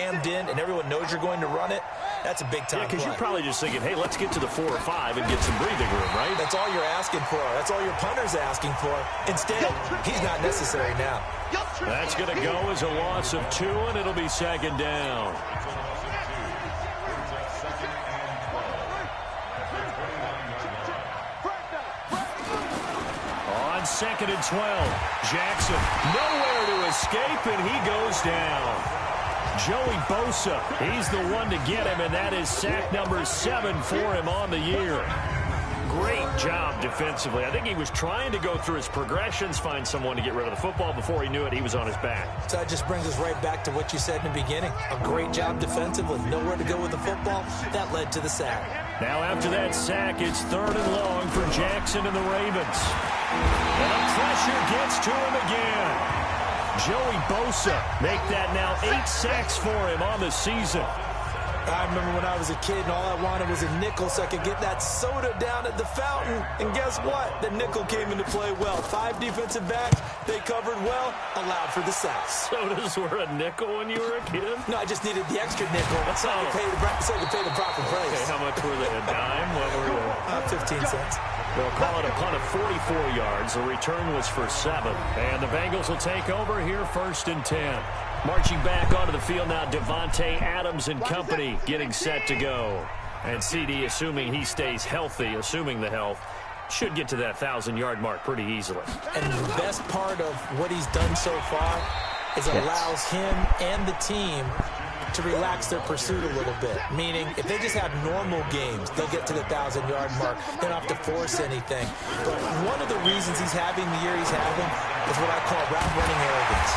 jammed in and everyone knows you're going to run it, that's a big time play. Because you're probably just thinking, hey, let's get to the 4 or 5 and get some breathing room, right? That's all you're asking for. That's all your punter's asking for. Instead, he's not necessary now. That's going to go as a loss of 2, and it'll be second down. On 2nd and 12, Jackson nowhere to escape, and he goes down. Joey Bosa, he's the one to get him, and that is sack number 7 for him on the year. Great job defensively. I think he was trying to go through his progressions, find someone to get rid of the football. Before he knew it, he was on his back. So that just brings us right back to what you said in the beginning. A great job defensively. Nowhere to go with the football. That led to the sack. Now after that sack, it's 3rd and long for Jackson and the Ravens. And the pressure gets to him again. Joey Bosa make that now 8 sacks for him on the season. I remember when I was a kid and all I wanted was a nickel so I could get that soda down at the fountain. And guess what? The nickel came into play well. 5 defensive backs, they covered well, allowed for the sacks. Sodas were a nickel when you were a kid? No, I just needed the extra nickel so I could pay the proper price. Okay, how much were they? A dime? What were they? 15 cents. They'll call it a punt of 44 yards. The return was for 7. And the Bengals will take over here 1st and 10. Marching back onto the field now, Devontae Adams and company getting set to go. And CD, assuming he stays healthy, assuming the health, should get to that 1,000-yard mark pretty easily. And the best part of what he's done so far is allows him and the team to relax their pursuit a little bit. Meaning, if they just have normal games, they'll get to the 1,000-yard mark. They don't have to force anything. But one of the reasons he's having the year he's having is what I call route running arrogance.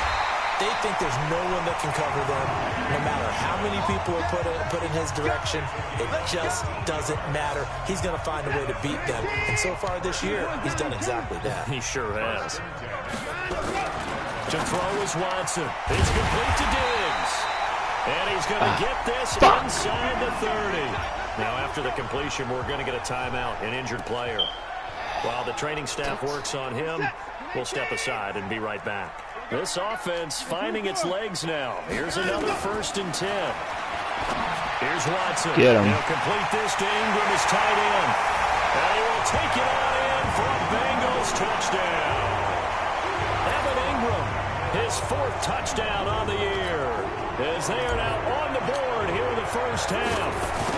They think there's no one that can cover them. No matter how many people are put in his direction, it just doesn't matter. He's going to find a way to beat them. And so far this year, he's done exactly that. He sure has. To throw is Watson. He's complete to Diggs. And he's going to get this inside the 30. Now, after the completion, we're going to get a timeout, an injured player. While the training staff works on him, we'll step aside and be right back. This offense finding its legs now. Here's another 1st and 10. Here's Watson. Get him. He'll complete this to Ingram, his tight end. And he will take it on in for a Bengals touchdown. Evan Ingram, his 4th touchdown on the year, as they are now on the board here in the first half.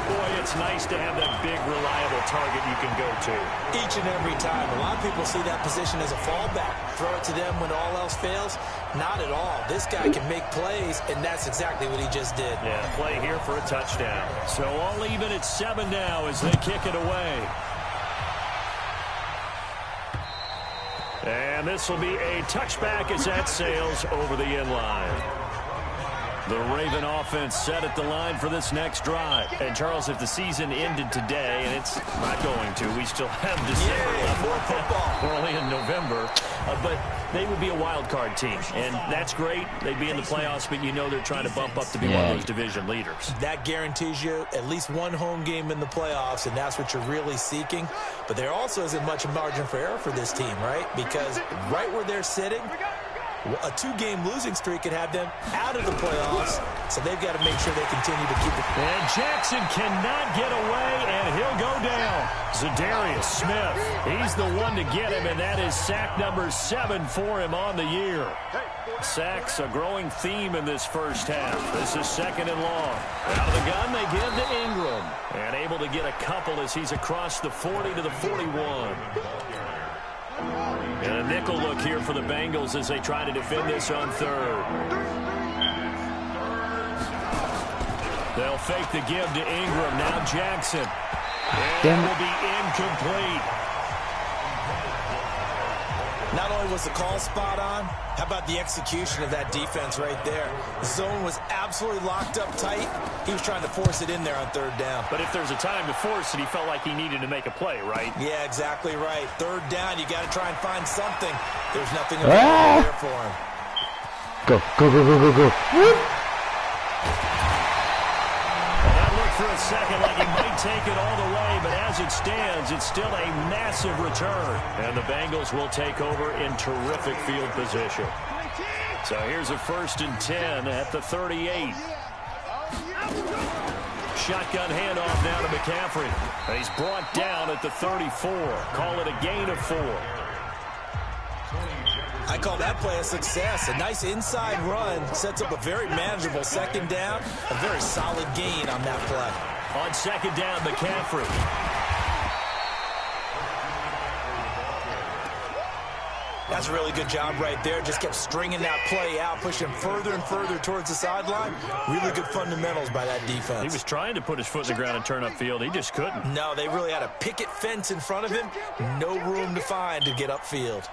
Boy, it's nice to have that big, reliable target you can go to. Each and every time. A lot of people see that position as a fallback. Throw it to them when all else fails. Not at all. This guy can make plays, and that's exactly what he just did. Yeah, play here for a touchdown. So all even at 7 now as they kick it away. And this will be a touchback as that sails over the end line. The Raven offense set at the line for this next drive. And, Charles, if the season ended today, and it's not going to, we still have December left. More football. We're only in November. But they would be a wild card team. And that's great. They'd be in the playoffs, but you know they're trying to bump up to be one of those division leaders. That guarantees you at least one home game in the playoffs, and that's what you're really seeking. But there also isn't much margin for error for this team, right? Because right where they're sitting, a 2-game losing streak could have them out of the playoffs, so they've got to make sure they continue to keep it. And Jackson cannot get away, and he'll go down. Za'Darius Smith, he's the one to get him, and that is sack number 7 for him on the year. Sacks, a growing theme in this first half. This is 2nd and long. Out of the gun, they give to Ingram, and able to get a couple as he's across the 40 to the 41. And a nickel look here for the Bengals as they try to defend this on 3rd. They'll fake the give to Ingram. Now Jackson. And it will be incomplete. Not only was the call spot on, how about the execution of that defense right there? The zone was absolutely locked up tight. He was trying to force it in there on 3rd down. But if there's a time to force it, he felt like he needed to make a play, right? Yeah, exactly right. 3rd down, you got to try and find something. There's nothing there for him. Go, go, go, go, go, go. That looked for a second like he might take it all the way, but as it stands, it's still a massive return. And the Bengals will take over in terrific field position. So here's a 1st and 10 at the 38. Shotgun handoff now to McCaffrey. He's brought down at the 34. Call it a gain of 4. I call that play a success. A nice inside run sets up a very manageable second down. A very solid gain on that play. On second down, McCaffrey. That's a really good job right there. Just kept stringing that play out, pushing further and further towards the sideline. Really good fundamentals by that defense. He was trying to put his foot in the ground and turn upfield. He just couldn't. No, they really had a picket fence in front of him. No room to find to get upfield.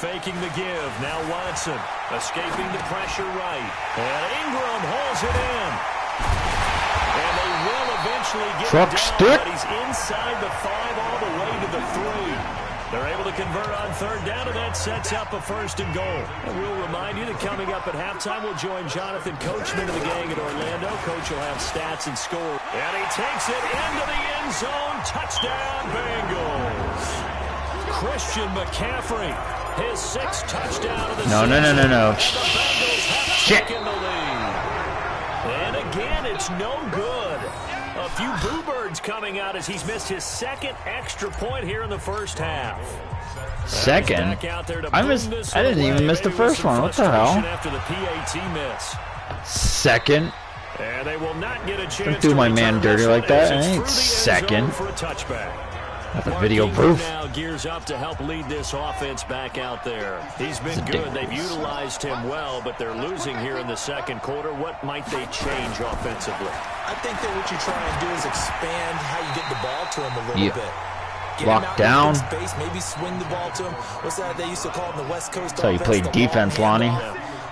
Faking the give. Now Watson. Escaping the pressure right. And Ingram holds it in. And they will eventually get Truck him down, stick. but he's inside the 5 all the way to the 3. They're able to convert on third down, and that sets up a 1st and goal. And we'll remind you that coming up at halftime, we'll join Jonathan Coachman of the gang at Orlando. Coach will have stats and score. And he takes it into the end zone. Touchdown, Bengals. Christian McCaffrey, his 6th touchdown of the season. No. And the Bengals have Shit. taken the lead. And again, it's no good. A few boo birds coming out as he's missed his 2nd extra point here in the first half. Second? I didn't even miss the first one. What the hell? After the PAT miss. Second? And they will not get a chance. Don't do my man dirty like that. I ain't second. For a touchback. Got the video proof. Now gears up to help lead this offense back out there. He's been good. They've utilized him well, but they're losing here in the second quarter. What might they change offensively? I think that what you try and do is expand how you get the ball to him a little bit. Get Lock him out down. in space, maybe swing the ball to him. What's that they used to call in the West Coast? That's how you play defense, Lonnie.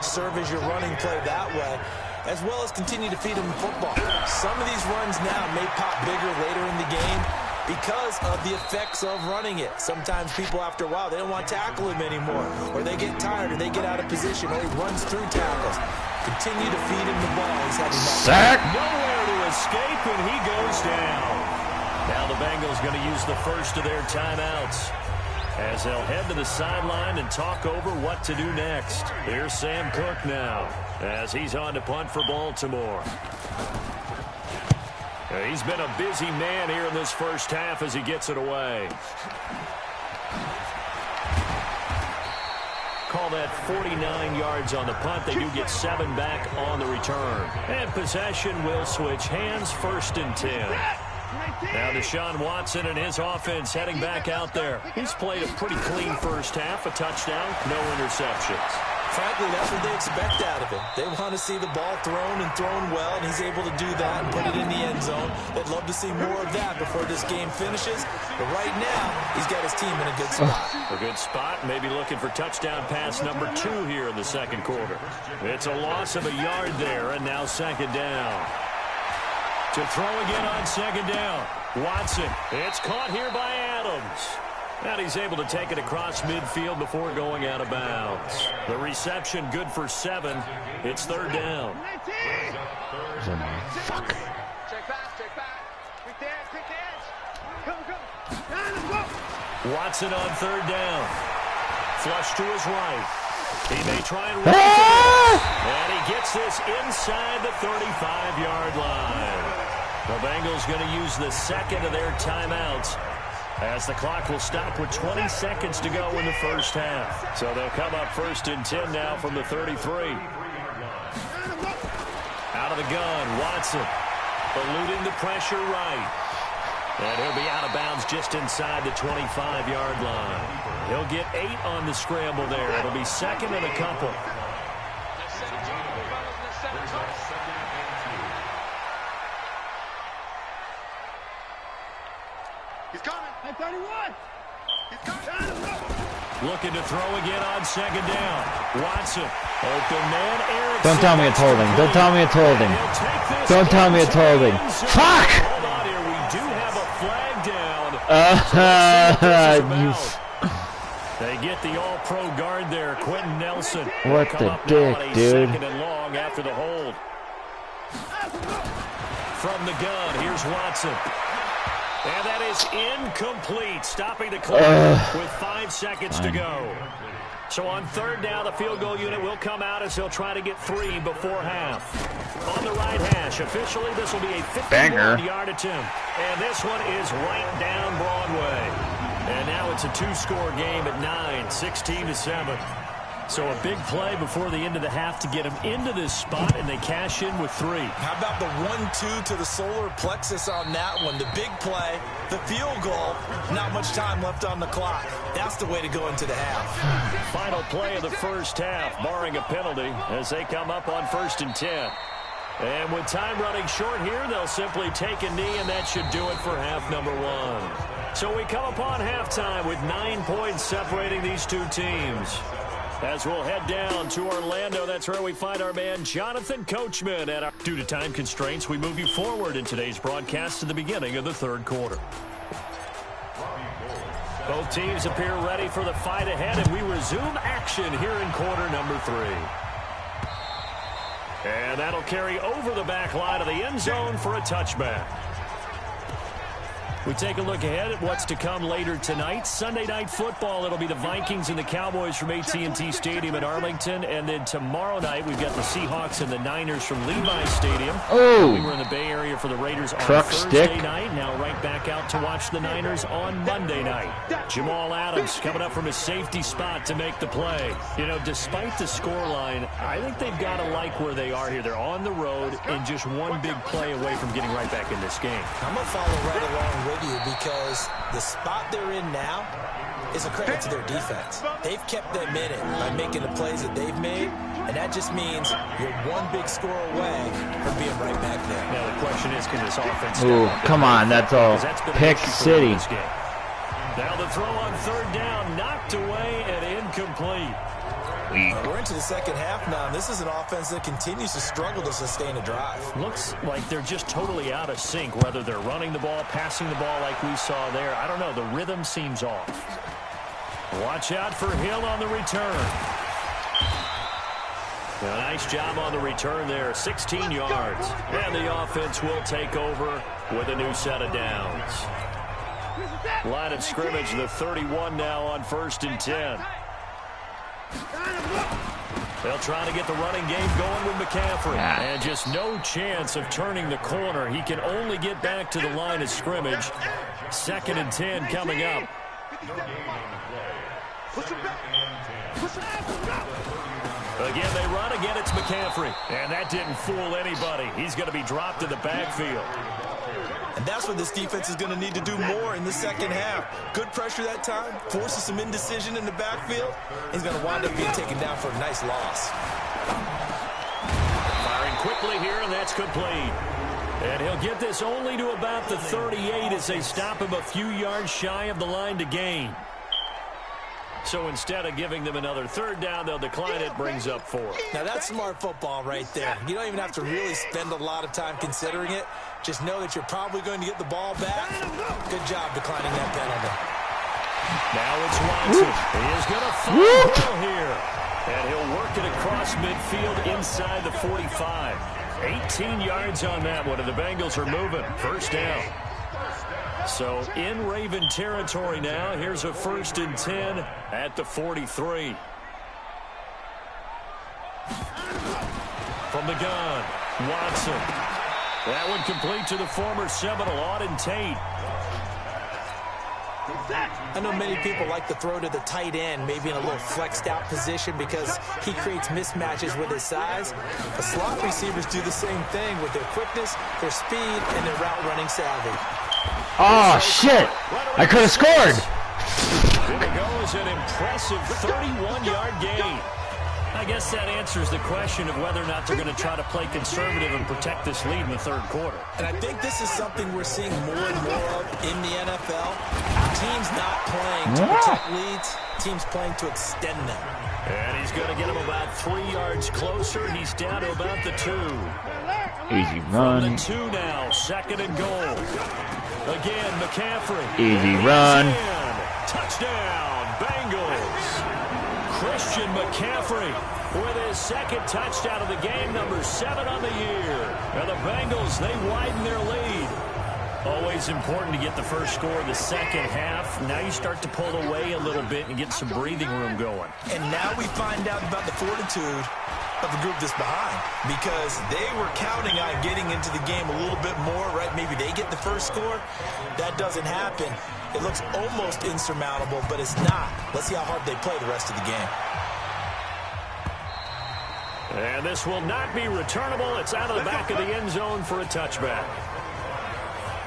Serve as your running play that way, as well as continue to feed him the football. Some of these runs now may pop bigger later in the game because of the effects of running it. Sometimes people, after a while, they don't want to tackle him anymore, or they get tired, or they get out of position, or he runs through tackles. Continue to feed him the ball. He's having that sack. Nowhere to escape, and he goes down. Now the Bengals going to use the first of their timeouts as they'll head to the sideline and talk over what to do next. Here's Sam Cook now as he's on to punt for Baltimore. He's been a busy man here in this first half as he gets it away. Call that 49 yards on the punt. They do get 7 back on the return. And possession will switch hands, 1st and 10. Now Deshaun Watson and his offense heading back out there. He's played a pretty clean first half, a touchdown, no interceptions. Frankly, that's what they expect out of him. They want to see the ball thrown and thrown well, and he's able to do that and put it in the end zone. They'd love to see more of that before this game finishes. But right now, he's got his team in a good spot. A good spot, maybe looking for touchdown pass number 2 here in the second quarter. It's a loss of a yard there, and now second down. To throw again on second down. Watson, it's caught here by Adams. And he's able to take it across midfield before going out of bounds. The reception good for 7. It's third down. Fuck. Check back. Quick dance. Come. Watson on third down. Flush to his right. He may try and run it. And he gets this inside the 35-yard line. The Bengals going to use the second of their timeouts as the clock will stop with 20 seconds to go in the first half. So they'll come up 1st and 10 now from the 33. Out of the gun, Watson eluding the pressure right. And he'll be out of bounds just inside the 25-yard line. He'll get 8 on the scramble there. It'll be 2nd and a couple. He's coming. 31. He's coming. Looking to throw again on second down. Watson. Open man, Erickson. Don't tell me it's holding. Don't tell me it's holding. Don't tell me it's holding. Fuck! Hold on here. We do have a flag down. They get the all-pro guard there, Quentin Nelson. What the dick, dude? 2nd and long after the hold. From the gun, here's Watson. And that is incomplete, stopping the clock with 5 seconds to go. So on third down, the field goal unit will come out as they'll try to get 3 before half. On the right hash, officially, this will be a 51-yard attempt. And this one is right down Broadway. And now it's a 2-score game at 9, 16-7. So a big play before the end of the half to get them into this spot, and they cash in with 3. How about the 1-2 to the solar plexus on that one? The big play, the field goal, not much time left on the clock. That's the way to go into the half. Final play of the first half, barring a penalty, as they come up on 1st and 10. And with time running short here, they'll simply take a knee, and that should do it for half number 1. So we come upon halftime with 9 points separating these two teams. As we'll head down to Orlando, that's where we find our man Jonathan Coachman. Due to time constraints, we move you forward in today's broadcast to the beginning of the third quarter. Both teams appear ready for the fight ahead, and we resume action here in quarter number 3. And that'll carry over the back line of the end zone for a touchback. We take a look ahead at what's to come later tonight. Sunday Night Football, it'll be the Vikings and the Cowboys from AT&T Stadium in Arlington. And then tomorrow night, we've got the Seahawks and the Niners from Levi Stadium. Oh! We were in the Bay Area for the Raiders on Truck Thursday stick. night. Now right back out to watch the Niners on Monday night. Jamal Adams coming up from his safety spot to make the play. You know, despite the scoreline, I think they've got to like where they are here. They're on the road and just one big play away from getting right back in this game. I'm going to follow right along with you because the spot they're in now is a credit to their defense. They've kept them in it by making the plays that they've made, and that just means you're one big score away from being right back there. Now the question is, can this offense... Ooh, come on, that's all pick city. Now the throw on third down, knocked away and incomplete. We're into the second half now, and this is an offense that continues to struggle to sustain a drive. Looks like they're just totally out of sync, whether they're running the ball, passing the ball like we saw there. I don't know. The rhythm seems off. Watch out for Hill on the return. A nice job on the return there, 16 yards. And the offense will take over with a new set of downs. Line of scrimmage, the 31 now on 1st and 10. They'll try to get the running game going with McCaffrey. And just no chance of turning the corner. He can only get back to the line of scrimmage. 2nd and 10 coming up. Again, they run. Again, it's McCaffrey. And that didn't fool anybody. He's going to be dropped in the backfield. And that's what this defense is going to need to do more in the second half. Good pressure that time, forces some indecision in the backfield. He's going to wind up being taken down for a nice loss. Firing quickly here, and that's complete. And he'll get this only to about the 38 as they stop him a few yards shy of the line to gain. So instead of giving them another third down, they'll decline it, brings up 4. Now that's smart football right there. You don't even have to really spend a lot of time considering it. Just know that you're probably going to get the ball back. Good job declining that penalty. Now it's Watson. He is going to find Hill here. And he'll work it across midfield inside the 45. 18 yards on that one, and the Bengals are moving. First down. So in Raven territory now. Here's a 1st and 10 at the 43. From the gun, Watson. That one complete to the former Seminole, Auden Tate. I know many people like to throw to the tight end, maybe in a little flexed out position because he creates mismatches with his size. The slot receivers do the same thing with their quickness, their speed, and their route running savvy. Oh, shit. I could have scored. There we go is an impressive 31-yard gain. I guess that answers the question of whether or not they're going to try to play conservative and protect this lead in the third quarter. And I think this is something we're seeing more and more of in the NFL. Teams not playing to protect leads, teams playing to extend them. And he's going to get him about 3 yards closer. He's down to about the 2. Easy run. From the 2 now, 2nd and goal. Again, McCaffrey. Easy run. Touchdown, Bengals. Christian McCaffrey with his 2nd touchdown of the game, number 7 on the year. Now the Bengals, they widen their lead. Always important to get the first score of the second half. Now you start to pull away a little bit and get some breathing room going. And now we find out about the fortitude of the group that's behind, because they were counting on getting into the game a little bit more, right? Maybe they get the first score. That doesn't happen. It looks almost insurmountable, but it's not. Let's see how hard they play the rest of the game. And this will not be returnable. It's out of the back of the end zone for a touchback.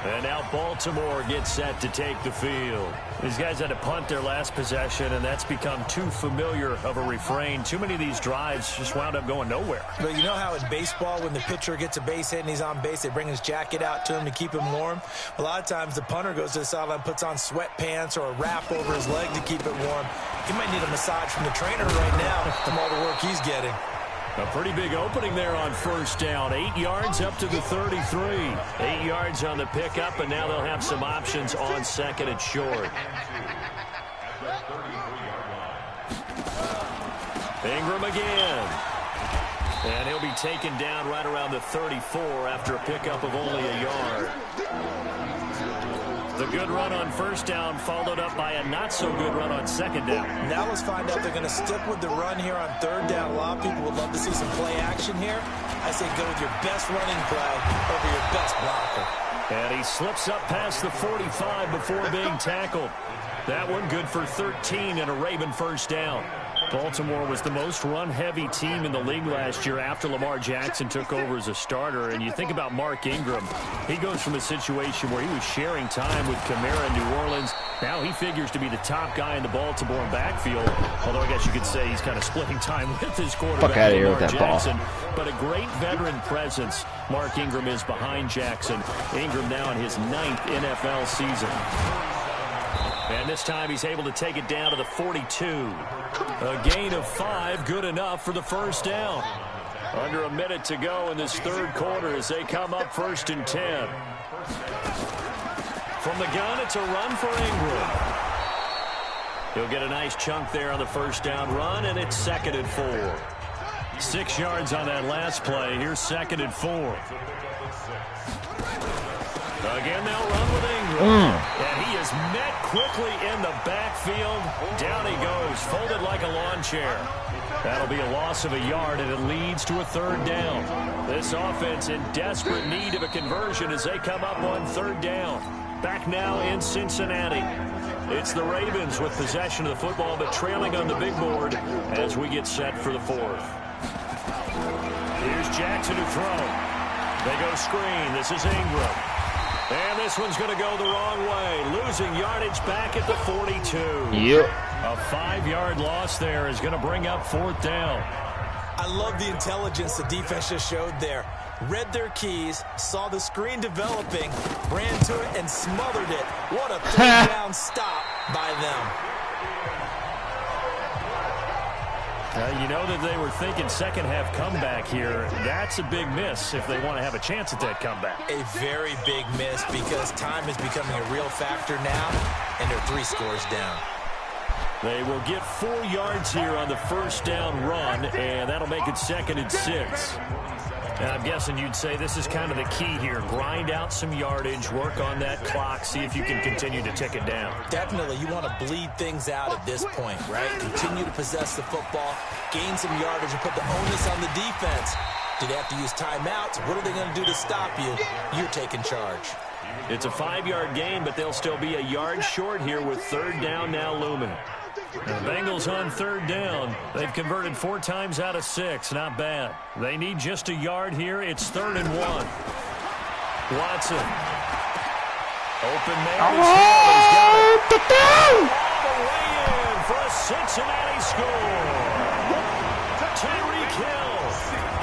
And now Baltimore gets set to take the field. These guys had to punt their last possession, and that's become too familiar of a refrain. Too many of these drives just wound up going nowhere. But you know how in baseball, when the pitcher gets a base hit and he's on base, they bring his jacket out to him to keep him warm? A lot of times the punter goes to the sideline, puts on sweatpants or a wrap over his leg to keep it warm. He might need a massage from the trainer right now from all the work he's getting. A pretty big opening there on first down. 8 yards up to the 33. 8 yards on the pickup, and now they'll have some options on second and short. Ingram again. And he'll be taken down right around the 34 after a pickup of only a yard. The good run on first down followed up by a not-so-good run on second down. Now let's find out they're going to stick with the run here on third down. A lot of people would love to see some play action here. I say go with your best running play over your best blocker. And he slips up past the 45 before being tackled. That one good for 13 and a Raven first down. Baltimore was the most run-heavy team in the league last year after Lamar Jackson took over as a starter. And you think about Mark Ingram. He goes from a situation where he was sharing time with Kamara in New Orleans. Now he figures to be the top guy in the Baltimore backfield. Although I guess you could say he's kind of splitting time with his quarterback, Lamar Jackson. But a great veteran presence Mark Ingram is behind Jackson. Ingram now in his 9th NFL season. And this time he's able to take it down to the 42. A gain of 5, good enough for the first down. Under a minute to go in this third quarter as they come up 1st and 10. From the gun, it's a run for Ingram. He'll get a nice chunk there on the first down run, and it's 2nd and 4. 6 yards on that last play. Here's 2nd and 4. Again, they'll run with Ingram. And he is met quickly in the backfield. Down he goes, folded like a lawn chair. That'll be a loss of a yard, and it leads to a 3rd down. This offense in desperate need of a conversion as they come up on 3rd down. Back now in Cincinnati. It's the Ravens with possession of the football, but trailing on the big board as we get set for the 4th. Here's Jackson to throw. They go screen. This is Ingram. And this one's going to go the wrong way. Losing yardage back at the 42. Yep. A 5-yard loss there is going to bring up 4th down. I love the intelligence the defense just showed there. Read their keys, saw the screen developing, ran to it, and smothered it. What a 3rd down stop by them. You know that they were thinking second half comeback here. That's a big miss if they want to have a chance at that comeback. A very big miss because time is becoming a real factor now, and they're 3 scores down. They will get 4 yards here on the first down run, and that'll make it 2nd and 6. And I'm guessing you'd say this is kind of the key here. Grind out some yardage, work on that clock, see if you can continue to tick it down. Definitely. You want to bleed things out at this point, right? Continue to possess the football, gain some yardage, and put the onus on the defense. Do they have to use timeouts? What are they going to do to stop you? You're taking charge. It's a 5-yard gain, but they'll still be a yard short here with 3rd down now looming. The Bengals on 3rd down. They've converted 4 times out of 6. Not bad. They need just a yard here. It's 3rd and 1. Watson. Open man. He's got it. All the way in for a Cincinnati score. Tyreek Hill.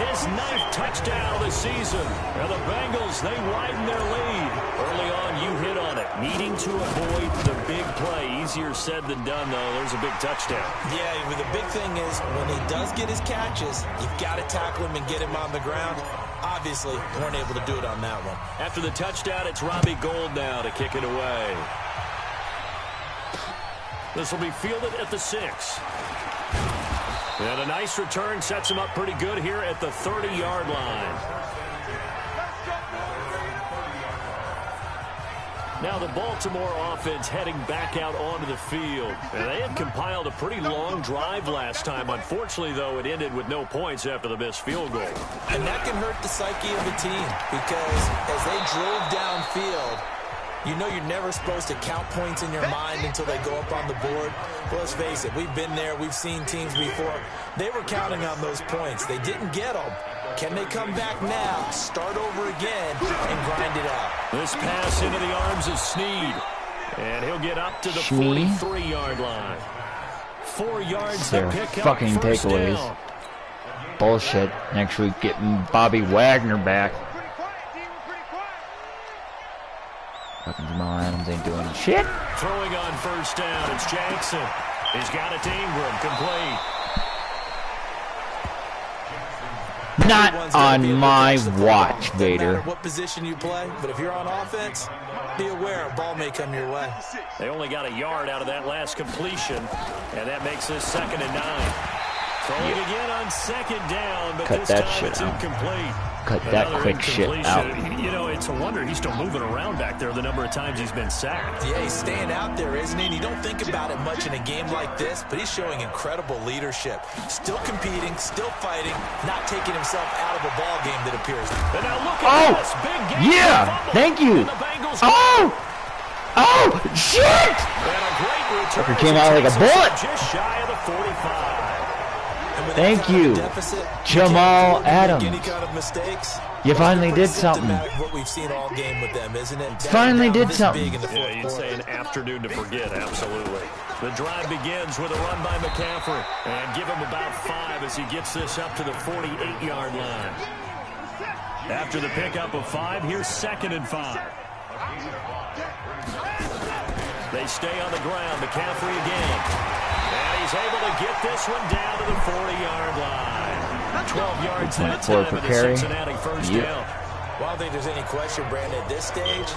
His 9th touchdown of the season. And the Bengals, they widen their lead. Early on, you hit on it. Needing to avoid the big play. Easier said than done, though. There's a big touchdown. Yeah, the big thing is when he does get his catches, you've got to tackle him and get him on the ground. Obviously, weren't able to do it on that one. After the touchdown, it's Robbie Gould now to kick it away. This will be fielded at the 6. And a nice return sets him up pretty good here at the 30-yard line. Now the Baltimore offense heading back out onto the field. And they had compiled a pretty long drive last time. Unfortunately, though, it ended with no points after the missed field goal. And that can hurt the psyche of a team because as they drove downfield, you know you're never supposed to count points in your mind until they go up on the board. Well, let's face it, we've been there. We've seen teams before. They were counting on those points. They didn't get them. Can they come back now, start over again, and grind it out? This pass into the arms of Snead. And he'll get up to the 43-yard line. 4 yards to pick up fucking first takeaways. down. Bullshit. Next week getting Bobby Wagner back. Fucking Jamal Adams ain't doing shit. Throwing on first down, it's Jackson. He's got it to Ingram, complete. Not on my watch, Vader. What position you play, but if you're on offense, be aware a ball may come your way. They only got a yard out of that last completion, and that makes this 2nd and 9. Throwing again on 2nd down, but this time it's incomplete. Cut that quick shit out. You know, it's a wonder he's still moving around back there the number of times he's been sacked. Yeah, he's staying out there, isn't he? And you don't think about it much in a game like this, but he's showing incredible leadership. Still competing, still fighting, not taking himself out of a ball game that appears. And now look at this big game. Yeah, thank you. Oh, shit! And a great return. It came out like a bullet. Just shy of the 45. Thank you, Jamal Adams. You finally did something. What we've seen all game with them, isn't it? Finally did something. Yeah, you'd say an afternoon to forget, absolutely. The drive begins with a run by McCaffrey. And give him about 5 as he gets this up to the 48-yard line. After the pickup of 5, here's 2nd and 5. They stay on the ground. McCaffrey again. And he's able to get this one down to the 40-yard line. 12 yards that time in the Cincinnati first down. Well, I don't think there's any question, Brandon, at this stage,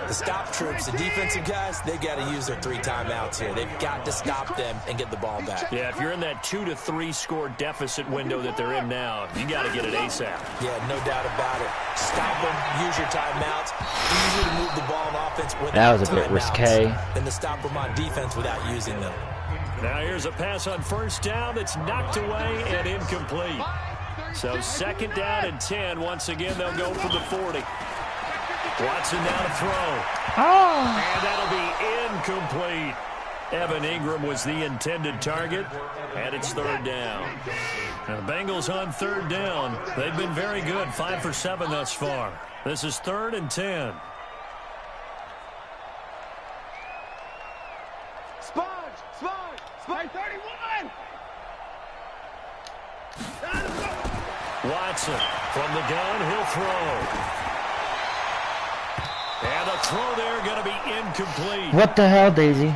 the stop troops, the defensive guys, they've got to use their 3 timeouts here. They've got to stop them and get the ball back. Yeah, if you're in that 2 to 3 score deficit window that they're in now, you got to get it ASAP. Yeah, no doubt about it. Stop them, use your timeouts. Easier to move the ball on offense without that was a bit risque than to stop them on defense without using them. Now here's a pass on first down that's knocked away and incomplete. So 2nd down and 10. Once again, they'll go for the 40. Watson now to throw. And that'll be incomplete. Evan Ingram was the intended target, and it's 3rd down. Now the Bengals on 3rd down. They've been very good, 5 for 7 thus far. This is 3rd and 10. Spy 31! Watson from the gun, he'll throw. And the throw there going to be incomplete. What the hell, Daisy?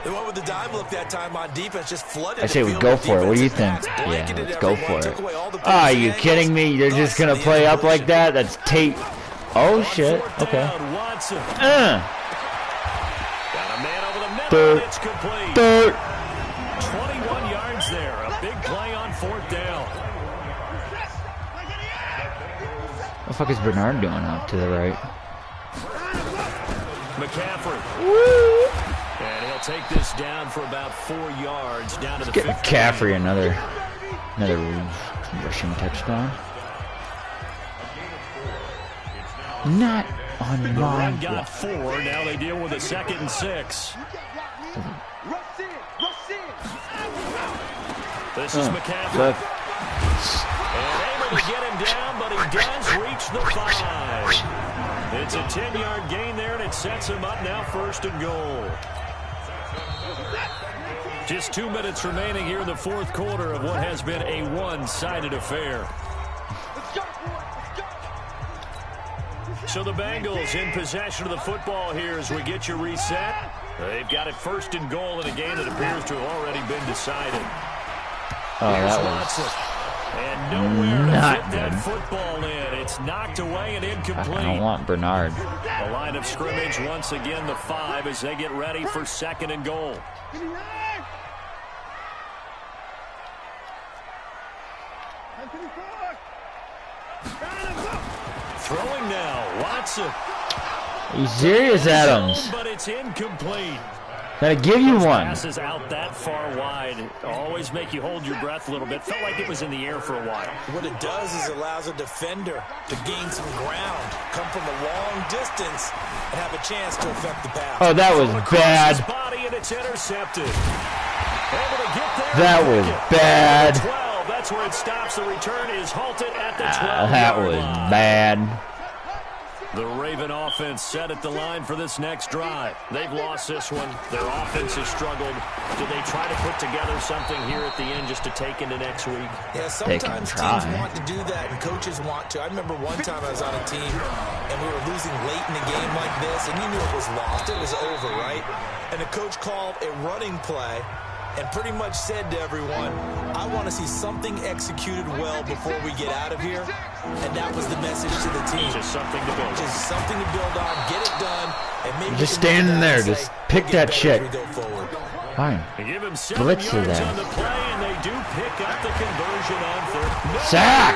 They went with the dime look that time on defense, just flooded. I say we go for it. What do you think? Yeah, let's go for it. Are you kidding me? They're just going to play up like that? That's tape. Oh, shit. Okay. Third. It's complete. 21 yards there. A big play on 4th down. What the fuck is Bernard doing up to the right? McCaffrey. Woo! And he'll take this down for about 4 yards down to the 50. McCaffrey another rushing touchdown. Not on the my run got 4. Now they deal with a 2nd and 6. This is McCaffrey. And able to get him down, but he does reach the 5. It's a 10-yard gain there, and it sets him up now 1st and goal. Just 2 minutes remaining here in the 4th quarter of what has been a one-sided affair. So the Bengals in possession of the football here as we get you reset. They've got it 1st and goal in a game that appears to have already been decided. Oh, that was and nowhere to fit that football in. It's knocked away and incomplete. I don't want Bernard. The line of scrimmage once again the 5 as they get ready for 2nd and goal. Throwing now, Watson. Are you serious, Adams? But it's incomplete. Gotta give you one. Passes out that far wide always make you hold your breath a little bit. Felt like it was in the air for a while. What it does is allows a defender to gain some ground, come from a long distance, and have a chance to affect the pass. Oh, that was bad. His body and it's intercepted. Able to get there. That was bad. 12. That's where it stops. The return is halted at the 12. That was bad. The Raven offense set at the line for this next drive. They've lost this one. Their offense has struggled. Do they try to put together something here at the end just to take into next week? Yeah, sometimes teams want to do that and coaches want to. I remember one time I was on a team and we were losing late in a game like this, and you knew it was lost. It was over, right? And the coach called a running play and pretty much said to everyone, I want to see something executed well before we get out of here. And that was the message to the team. Just something to build on. Just something to build on, get it done, and maybe just standing there, just pick that shit. Fine. Blitz to that. On the play, and they do pick up the conversion on third. Sack!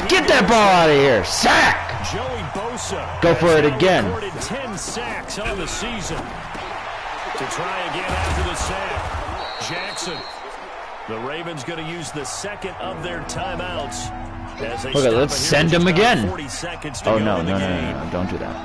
Get that ball out of here. Sack! Joey Bosa. Go for it again. Recorded 10 sacks on the season. To try again after the sack. Jackson. The Ravens going to use the second of their timeouts. As they okay, let's send him again. 40 seconds to oh, go no, in the no, game. no, don't do that.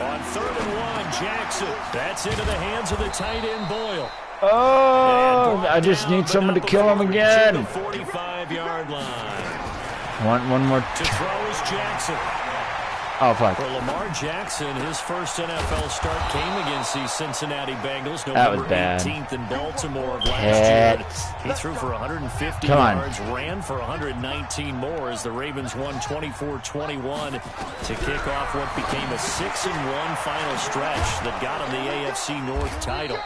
On 3rd and 1, Jackson. That's into the hands of the tight end, Boyle. Oh, I just need someone to kill him again. To the 45-yard line. Want one more. To throw is Jackson. Oh, fuck. For Lamar Jackson, his first NFL start came against the Cincinnati Bengals. That was November bad. 18th in Baltimore of last year. He threw for 150 yards, ran for 119 more as the Ravens won 24-21 to kick off what became a 6-1 final stretch that got him the AFC North title.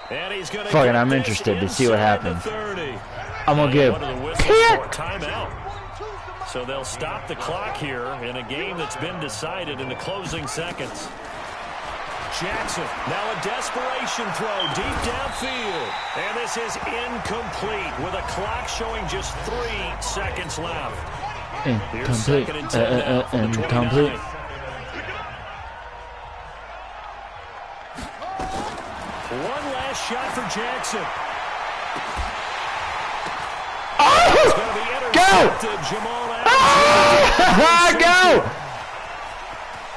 And he's going to fucking, I'm interested to see what happens. I'm going to give timeout. So they'll stop the clock here in a game that's been decided in the closing seconds. Jackson, now a desperation throw deep downfield. And this is incomplete with a clock showing just 3 seconds left. Incomplete. Incomplete. One last shot for Jackson. Oh! Go!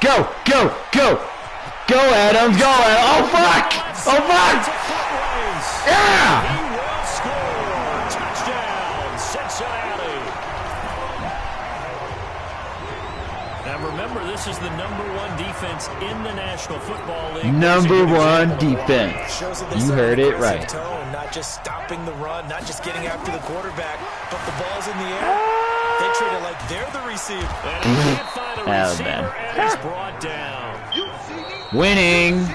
Go! Go! Go! Go, Adams! Go, Adams! Oh, fuck! Oh, fuck! Yeah! He will score! Touchdown, Cincinnati! Now remember, this is the #1 defense in the National Football League. #1 defense. You heard it right. Not just stopping the run, not just getting after the quarterback, but the ball's in the air. They treat it like they're the receiver. And he can't find a receiver, and he's brought down. Winning.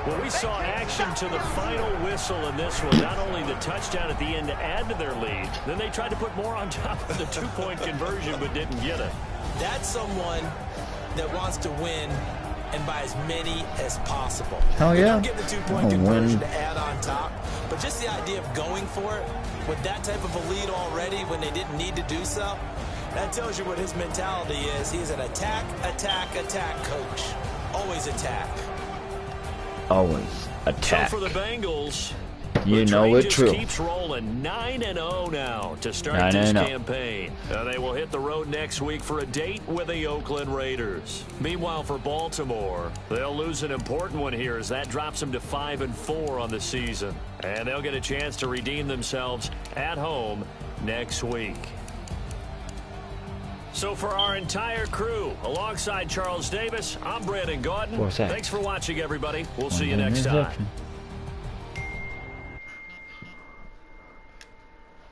Well, we saw action to the final whistle in this one. Not only the touchdown at the end to add to their lead, then they tried to put more on top of the 2-point conversion, but didn't get it. That's someone that wants to win and by as many as possible. Hell yeah. They don't get the 2-point conversion to add on top, but just the idea of going for it with that type of a lead already when they didn't need to do so, that tells you what his mentality is. He's an attack, attack, attack coach. Always attack. Always attack. So for the Bengals, you know it true. Keeps rolling 9-0 now to start this campaign. They will hit the road next week for a date with the Oakland Raiders. Meanwhile, for Baltimore, they'll lose an important one here as that drops them to 5-4 on the season. And they'll get a chance to redeem themselves at home next week. So for our entire crew, alongside Charles Davis, I'm Brandon Gautin. Thanks for watching, everybody. We'll see you next time.